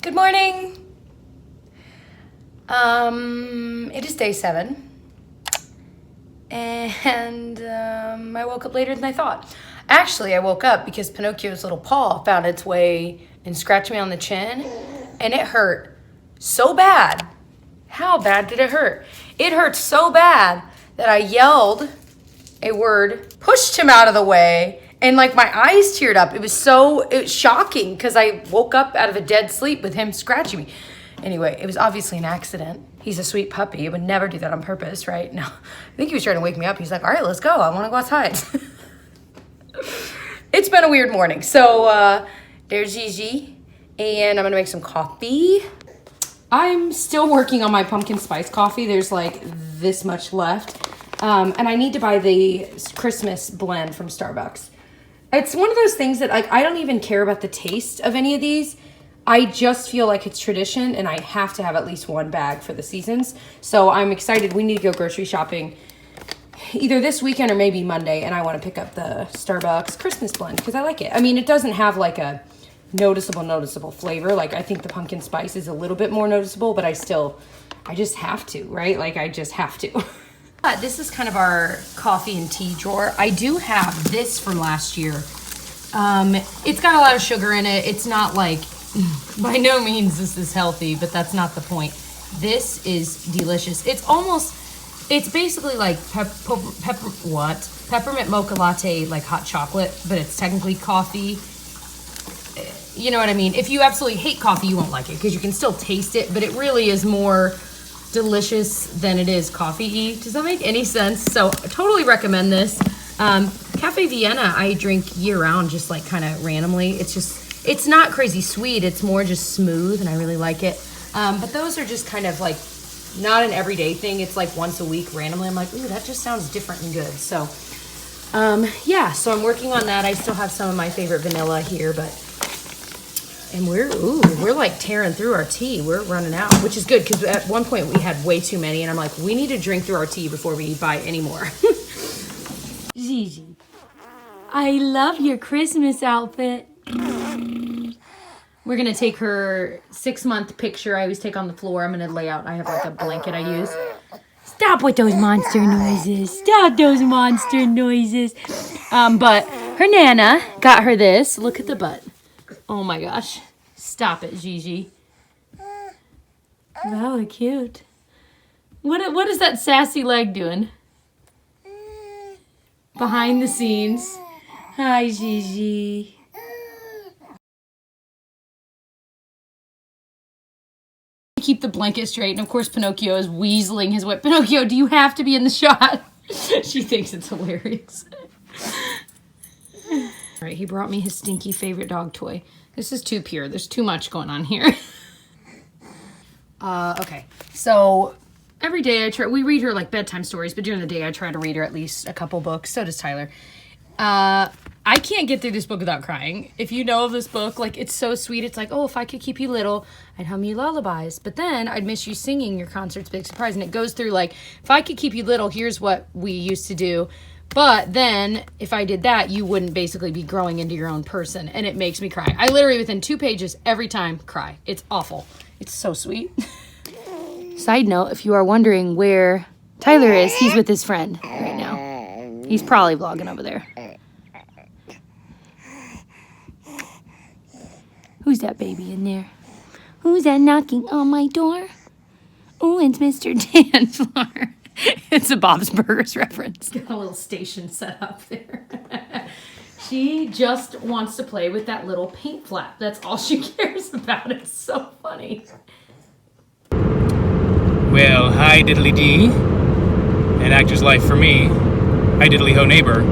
Good morning. It is day 7. And I woke up later than I thought. Actually, I woke up because Pinocchio's little paw found its way and scratched me on the chin. And it hurt so bad. How bad did it hurt? It hurt so bad that I yelled a word, pushed him out of the way, and like my eyes teared up. It was shocking because I woke up out of a dead sleep with him scratching me. Anyway, it was obviously an accident. He's a sweet puppy. He would never do that on purpose, right? No, I think he was trying to wake me up. He's like, all right, let's go. I want to go outside. It's been a weird morning. So there's Gigi, and I'm going to make some coffee. I'm still working on my pumpkin spice coffee. There's like this much left. And I need to buy the Christmas blend from Starbucks. It's one of those things that like I don't even care about the taste of any of these. I just feel like it's tradition and I have to have at least one bag for the seasons. So I'm excited. We need to go grocery shopping either this weekend or maybe Monday. And I want to pick up the Starbucks Christmas blend because I like it. I mean, it doesn't have like a noticeable flavor. Like I think the pumpkin spice is a little bit more noticeable, but I just have to, right? Like I just have to. This is kind of our coffee and tea drawer. I do have this from last year. It's got a lot of sugar in it. It's not like, by no means this is healthy, but that's not the point. This is delicious. It's basically like peppermint mocha latte, like hot chocolate, but it's technically coffee. You know what I mean? If you absolutely hate coffee, you won't like it because you can still taste it, but it really is more delicious than it is coffee-y. Does that make any sense? So I totally recommend this. Cafe Vienna I drink year-round, just like kind of randomly. It's not crazy sweet. It's more just smooth, and I really like it. But those are just kind of like not an everyday thing. It's like once a week randomly. I'm like, ooh, that just sounds different and good. So yeah, so I'm working on that. I still have some of my favorite vanilla here, and we're like tearing through our tea. We're running out, which is good because at one point we had way too many, and I'm like, we need to drink through our tea before we buy any more. Gigi, I love your Christmas outfit. We're gonna take her 6-month picture. I always take on the floor. I'm gonna lay out. I have like a blanket I use. Stop with those monster noises. Stop those monster noises. But her Nana got her this. Look at the butt. Oh my gosh. Stop it, Gigi. Wow, cute. What is that sassy leg doing? Behind the scenes. Hi, Gigi. Keep the blanket straight, and of course Pinocchio is weaseling his way. Pinocchio, do you have to be in the shot? She thinks it's hilarious. All right, he brought me his stinky favorite dog toy. This is too pure. There's too much going on here. Okay, so every day we read her like bedtime stories, but during the day I try to read her at least a couple books. So does Tyler. I can't get through this book without crying. If you know of this book, like it's so sweet. It's like, oh, if I could keep you little, I'd hum you lullabies. But then I'd miss you singing your concert's big surprise. And it goes through like, if I could keep you little, here's what we used to do. But then if I did that, you wouldn't basically be growing into your own person. And it makes me cry. I literally, within 2 pages, every time cry. It's awful. It's so sweet. Side note, if you are wondering where Tyler is, he's with his friend right now. He's probably vlogging over there. Who's that baby in there? Who's that knocking on my door? Oh, it's Mr. Danflower. It's a Bob's Burgers reference. Got a little station set up there. She just wants to play with that little paint flap. That's all she cares about. It's so funny. Well, hi diddly dee. An actor's life for me. Hi diddly ho neighbor.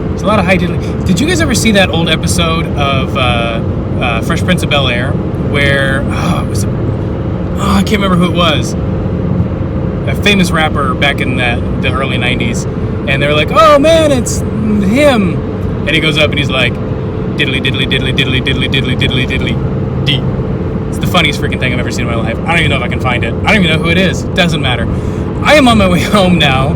There's a lot of hi diddly. Did you guys ever see that old episode of Fresh Prince of Bel-Air where I can't remember who it was. A famous rapper back in the early 90s, and they're like, oh man, it's him, and he goes up and he's like, diddly diddly diddly diddly diddly diddly diddly diddly dee. It's the funniest freaking thing I've ever seen in my life. I don't even know if I can find it. I don't even know who it is. It doesn't matter. I am on my way home now.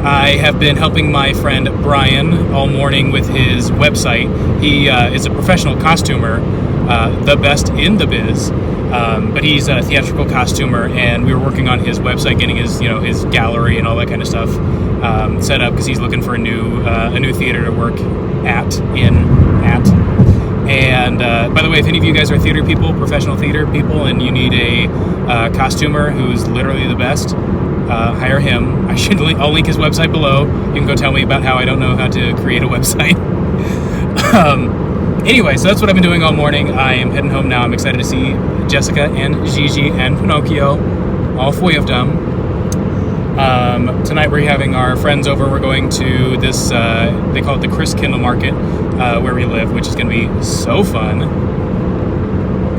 I have been helping my friend Brian all morning with his website. He is a professional costumer. the best in the biz. But he's a theatrical costumer, and we were working on his website, getting his his gallery and all that kind of stuff set up because he's looking for a new theater to work at. And by the way, if any of you guys are theater people, professional theater people, and you need a costumer who's literally the best, hire him. I'll link his website below. You can go tell me about how I don't know how to create a website. Anyway, so that's what I've been doing all morning. I am heading home now. I'm excited to see Jessica and Gigi and Pinocchio, all three of them. Tonight we're having our friends over. We're going to this, they call it the Christkindlmarkt, where we live, which is going to be so fun.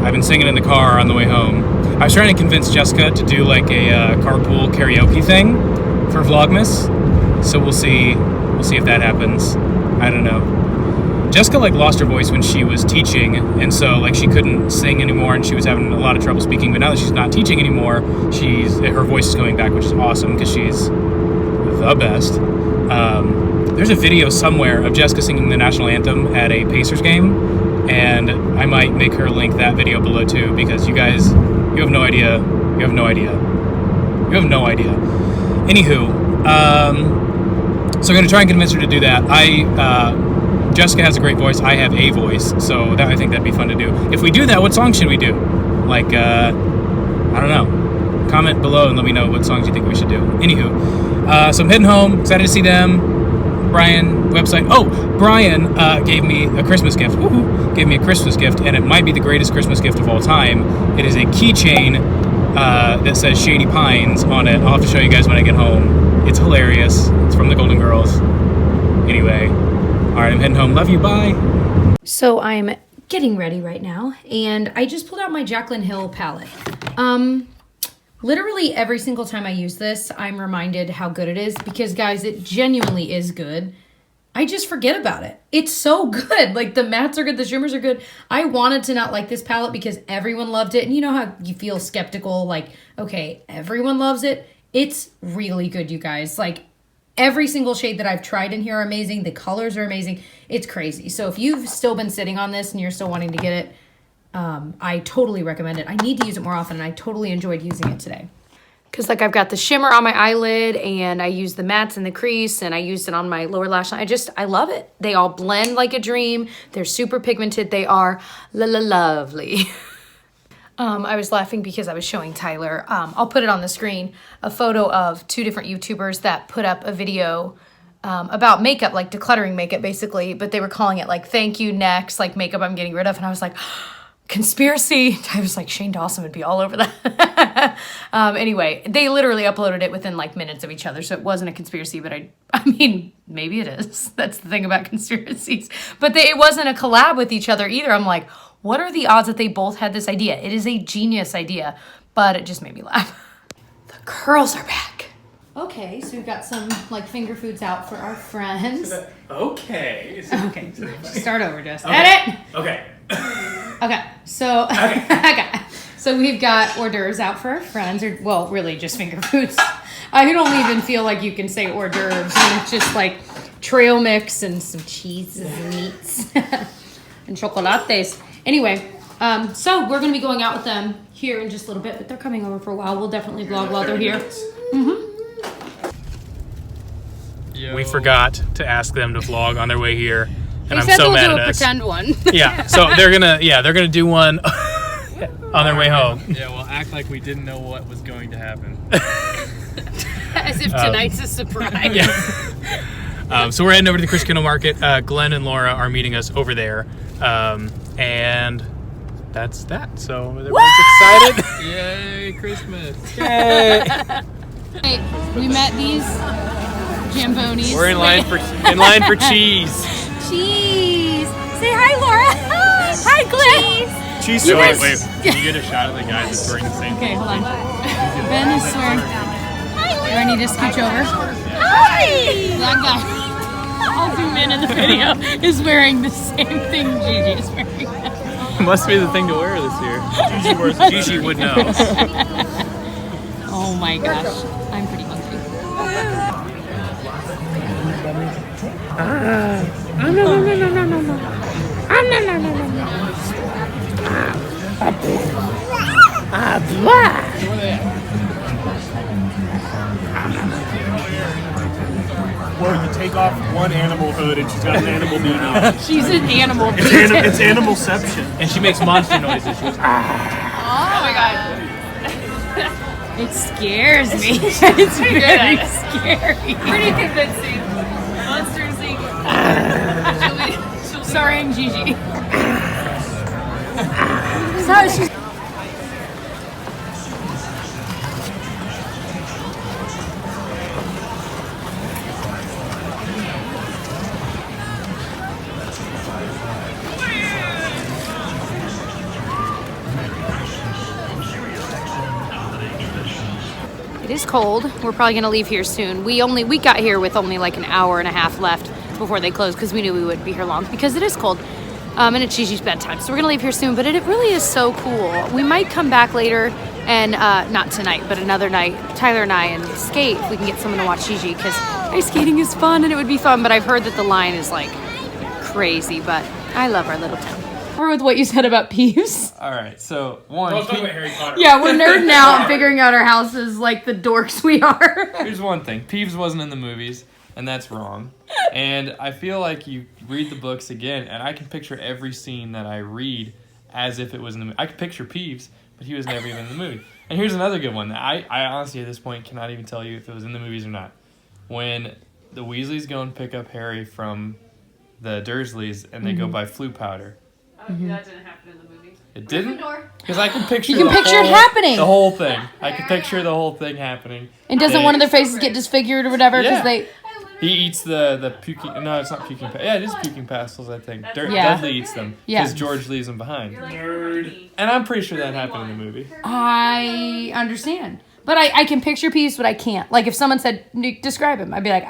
I've been singing in the car on the way home. I was trying to convince Jessica to do like a carpool karaoke thing for Vlogmas. So we'll see if that happens. I don't know. Jessica lost her voice when she was teaching, and so she couldn't sing anymore, and she was having a lot of trouble speaking. But now that she's not teaching anymore, her voice is coming back, which is awesome because she's the best. There's a video somewhere of Jessica singing the national anthem at a Pacers game, and I might make her link that video below too, because you guys, you have no idea. Anywho, so I'm gonna try and convince her to do that. Jessica has a great voice. I have a voice, so I think that'd be fun to do. If we do that, what song should we do? I don't know. Comment below and let me know what songs you think we should do. Anywho, so I'm heading home. Excited to see them. Brian, website. Oh, Brian gave me a Christmas gift. Woohoo! Gave me a Christmas gift, and it might be the greatest Christmas gift of all time. It is a keychain that says Shady Pines on it. I'll have to show you guys when I get home. It's hilarious. It's from the Golden Girls. Anyway. All right, I'm heading home. Love you. Bye. So I'm getting ready right now, and I just pulled out my Jaclyn Hill palette. Literally every single time I use this, I'm reminded how good it is because, guys, it genuinely is good. I just forget about it. It's so good. The mattes are good. The shimmers are good. I wanted to not like this palette because everyone loved it. And you know how you feel skeptical, okay, everyone loves it. It's really good, you guys. Every single shade that I've tried in here are amazing. The colors are amazing. It's crazy. So if you've still been sitting on this and you're still wanting to get it, I totally recommend it. I need to use it more often, and I totally enjoyed using it today. Because I've got the shimmer on my eyelid, and I use the mattes in the crease, and I used it on my lower lash line. I love it. They all blend like a dream. They're super pigmented. They are lovely. I was laughing because I was showing Tyler, I'll put it on the screen, a photo of two different YouTubers that put up a video about makeup, decluttering makeup basically, but they were calling it thank you next, makeup I'm getting rid of. And I was like, conspiracy. I was like, Shane Dawson would be all over that. Anyway, they literally uploaded it within minutes of each other. So it wasn't a conspiracy, but I mean, maybe it is. That's the thing about conspiracies. But it wasn't a collab with each other either. I'm like, what are the odds that they both had this idea? It is a genius idea, but it just made me laugh. The curls are back. Okay, so we've got some finger foods out for our friends. Okay. Okay, start over, Jess. Okay. Edit! Okay. Okay, so okay. So we've got hors d'oeuvres out for our friends, or well, really just finger foods. I don't even feel like you can say hors d'oeuvres. It's just trail mix and some cheeses and meats and chocolates. Anyway, so we're gonna be going out with them here in just a little bit, but they're coming over for a while. We'll definitely vlog while they're here. We forgot to ask them to vlog on their way here, and I'm said so they'll mad do at a us. pretend one. Yeah, so they're gonna do one on their way home. Yeah, we'll act like we didn't know what was going to happen. As if tonight's a surprise. Yeah. So we're heading over to the Christkindlmarkt. Glenn and Laura are meeting us over there, and that's that. So everyone's excited. Yay, Christmas! Yay! Hey, we met these Jambonis. We're in line for cheese. Cheese. Say hi, Laura. Hi, Glenn. Cheese. So wait. wait. Can you get a shot of the guy that's wearing the same Okay, thing? hold on. Ben is swearing. Do I need to scooch over? Hi! That guy, I'll zoom in the video, is wearing the same thing Gigi is wearing. Must be the thing to wear this year. Gigi would know. Oh my gosh, I'm pretty hungry. Where you take off one animal hood and she's got an animal meaning. She's an animal. It's animalception. And she makes monster noises. She goes, Oh my god. It scares me. It's very scary. Pretty convincing. Monsters Inc. Starring Gigi. So she's. It is cold. We're probably gonna leave here soon. We got here with only like an hour and a half left before they closed because we knew we wouldn't be here long because it is cold. And it's Gigi's bedtime, so we're gonna leave here soon. But it really is so cool. We might come back later and not tonight, but another night, Tyler and I, and skate if we can get someone to watch Gigi because ice skating is fun and it would be fun. But I've heard that the line is like crazy. But I love our little town. With what you said about Peeves. All right, so one. "Don't talk about Harry Potter." Yeah, we're nerding out and figuring out our houses like the dorks we are. Here's one thing: Peeves wasn't in the movies, and that's wrong. And I feel like you read the books again, and I can picture every scene that I read as if it was in the movie. I could picture Peeves, but he was never even in the movie. And here's another good one that I honestly at this point cannot even tell you if it was in the movies or not. When the Weasleys go and pick up Harry from the Dursleys, and they go buy flu powder. That didn't happen in the movie. It didn't? Because I can picture You can picture it happening. The whole thing. I can picture the whole thing happening. And doesn't one of their faces get disfigured or whatever? Because Yeah. He eats the puking... No, it's not puking... Yeah, it is puking pastils, I think. Yeah. Dudley eats them. Yeah. Because George leaves them behind. Nerd. And I'm pretty sure that happened in the movie. I understand. But I can picture Peeves, but I can't. Like if someone said, describe him, I'd be like,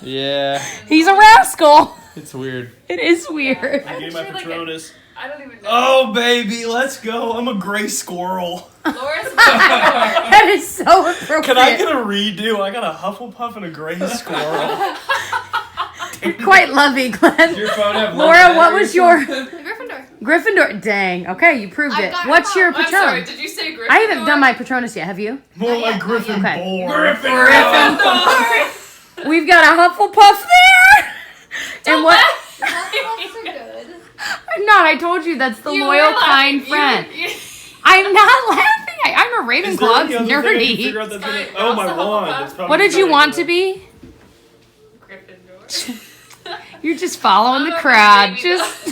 Yeah. he's a rascal. It's weird. It is weird. I gave my Patronus. I don't even know. Oh, baby, let's go. I'm a gray squirrel. Laura's That is so appropriate. Can I get a redo? I got a Hufflepuff and a gray squirrel. You're quite lovey, Glenn. Your phone have Laura, what was your... Gryffindor. Gryffindor. Dang. Okay, you proved it. got What's it. your I'm Patron? sorry, did you say Gryffindor? I haven't done my Patronus yet. Have you? More like Gryffindor. Gryffindor. We've got a Hufflepuff there. And what? Hufflepuffs are good. I'm not. I told you that's the You loyal, were kind laughing. friend. You- I'm not laughing. I'm a Ravenclaw. It's nerdy. Oh, my wand. What did you want to be? Gryffindor. You're just following the I'm a crowd. baby Just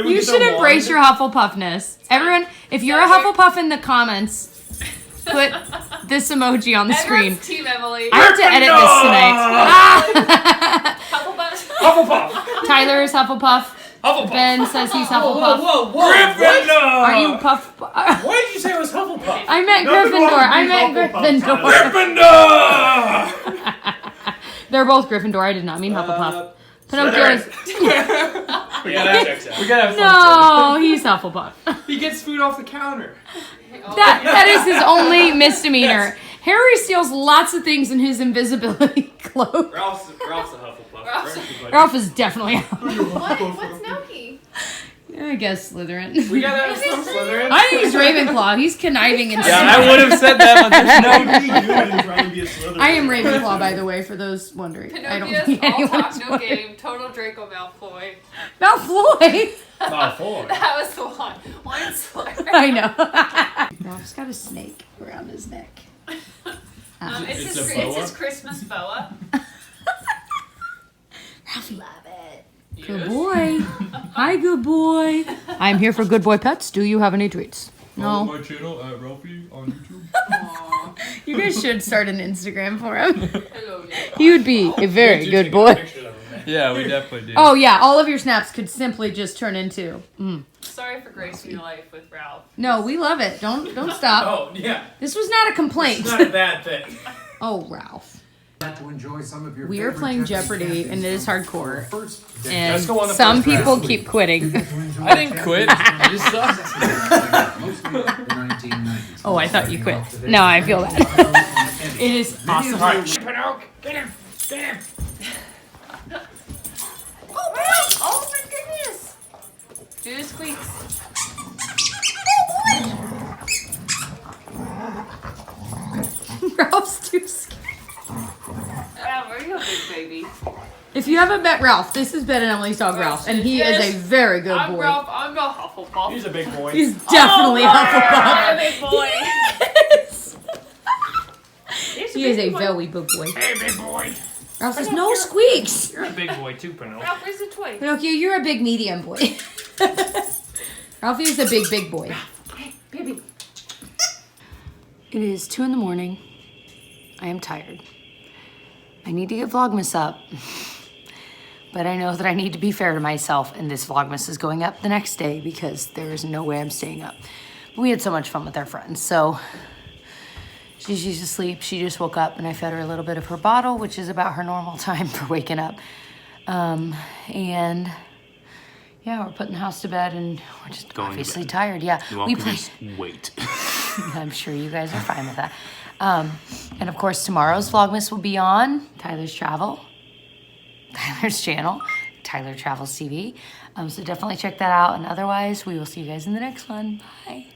you should embrace your Hufflepuffness. Everyone, if you're a Hufflepuff in the comments, put this emoji on the screen. Everyone's Team Emily. I have to edit this tonight. Hufflepuff. Hufflepuff. Tyler is Hufflepuff. Hufflepuff. Ben says he's Hufflepuff. Whoa. Gryffindor! Are you Puff? Why did you say it was Hufflepuff? I meant Gryffindor. I meant Gryffindor. Gryffindor! They're both Gryffindor. I did not mean Hufflepuff. Pinocchio's. We gotta have fun. No, he's Hufflepuff. He gets food off the counter. That is his only misdemeanor. Harry steals lots of things in his invisibility cloak. Ralph's a Hufflepuff. Ralph is definitely a What's Noki? I guess Slytherin. We gotta have some Slytherin. I think he's Ravenclaw. He's conniving and Yeah, I would have said that, but there's no you trying to be a Slytherin. I am Ravenclaw, by the way, for those wondering. I don't Pinocchio's think all anyone talk, is no wondering. game. Total Draco Malfoy. Malfoy. Malfoy. That was the one. One slur. I know. Ralph's got a snake around his neck. It's a his boa? Christmas boa. Ralphie. Love it. Good boy. Hi, good boy. I'm here for Good Boy Pets. Do you have any treats? No. my channel at Ralphie on YouTube. Aww. You guys should start an Instagram for him. Hello, He would be a very good boy. Yeah, we definitely do. Oh, yeah. All of your snaps could simply just turn into. Sorry for gracing your life with Ralph. No, we love it. Don't stop. Oh, yeah. This was not a complaint. It's not a bad thing. Oh, Ralph. To enjoy some of your We are favorite playing Jeffrey Jeopardy, Campbell's and it is songs hardcore. for the first day. And Let's go on the some first round. people keep quitting. I didn't quit. I just sucked. Mostly the 1990s. Oh, I thought you quit. No, I feel bad. It is awesome. All right. Pinocchio, get him. Get him. Oh my goodness. Do Do the squeaks. Ralph's too scared. Ralph, are you a big baby? If you haven't met Ralph, this is Ben and Emily's dog Ralph, and he is a very good I'm boy. Ralph. I'm a Hufflepuff. He's a big boy. He's definitely Hufflepuff. I'm a big boy. Yes. He's He is a big boy. very big boy. Hey, big boy. Ralph says, no squeaks. You're a big boy too, Pinocchio. Ralph, where's the toy? Pinocchio, you're a big medium boy. Ralphie is a big boy. Hey, baby. It is 2 in the morning. I am tired. I need to get Vlogmas up. But I know that I need to be fair to myself, and this Vlogmas is going up the next day because there is no way I'm staying up. But we had so much fun with our friends, so Gigi's asleep. She just woke up, and I fed her a little bit of her bottle, which is about her normal time for waking up. And yeah, we're putting the house to bed, and we're just Going to obviously bed. tired. Yeah, we play. wait. I'm sure you guys are fine with that. And of course, tomorrow's Vlogmas will be on Tyler's Travel, Tyler's channel, Tyler Travels TV. So definitely check that out. And otherwise, we will see you guys in the next one. Bye.